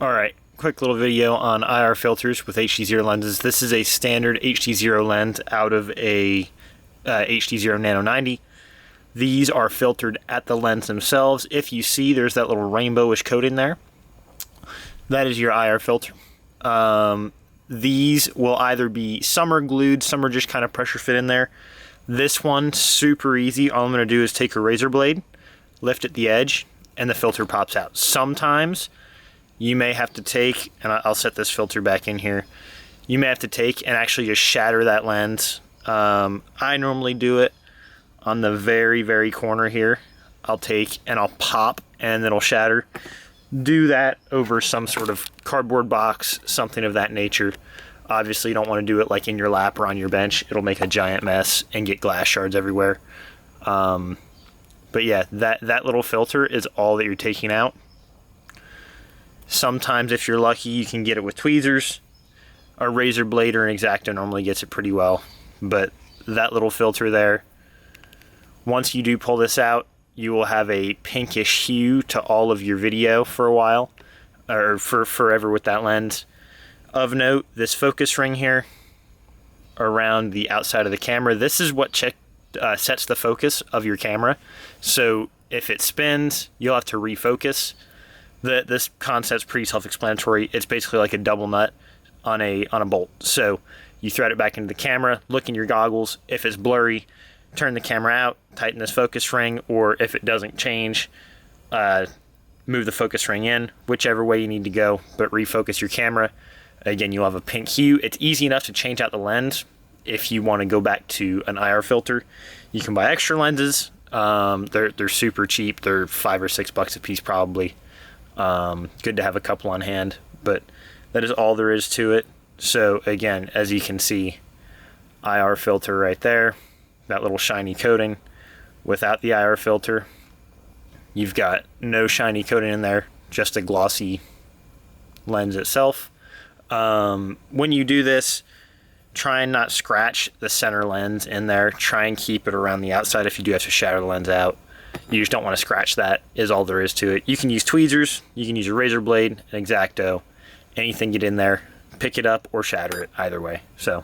Alright, quick little video on IR filters with HDZero lenses. This is a standard HDZero lens out of a HDZero Nano90. These are filtered at the lens themselves. If you see, there's that little rainbowish coat in there. That is your IR filter. These will either be, some are glued, some are just kind of pressure fit in there. This one, super easy. All I'm going to do is take a razor blade, lift at the edge, and the filter pops out. Sometimes you may have to take, and I'll set this filter back in here, you may have to take and actually just shatter that lens. I normally do it on the very, very corner here. I'll take and I'll pop and it'll shatter. Do that over some sort of cardboard box, something of that nature. Obviously you don't want to do it like in your lap or on your bench. It'll make a giant mess and get glass shards everywhere. But yeah, that little filter is all that you're taking out. Sometimes if you're lucky you can get it with tweezers. A razor blade or an X-Acto normally gets it pretty well. But that little filter there, once you do pull this out, you will have a pinkish hue to all of your video for a while, or for forever with that lens. Of note, this focus ring here around the outside of the camera, this is what sets the focus of your camera. So if it spins, you'll have to refocus. This concept's pretty self-explanatory. It's basically like a double nut on a bolt. So you thread it back into the camera, look in your goggles. If it's blurry, turn the camera out, tighten this focus ring, or if it doesn't change, move the focus ring in, whichever way you need to go, but refocus your camera. Again, you'll have a pink hue. It's easy enough to change out the lens. If you want to go back to an IR filter, you can buy extra lenses. They're super cheap. They're $5 or $6 a piece probably. Good to have a couple on hand, but that is all there is to it. So again, as you can see, IR filter right there, that little shiny coating. Without the IR filter, you've got no shiny coating in there, just a glossy lens itself. When you do this, try and not scratch the center lens in there. Try and keep it around the outside if you do have to shatter the lens out. You just don't want to scratch that, is all there is to it. You can use tweezers, you can use a razor blade, an X-Acto, anything get in there, pick it up or shatter it, either way. So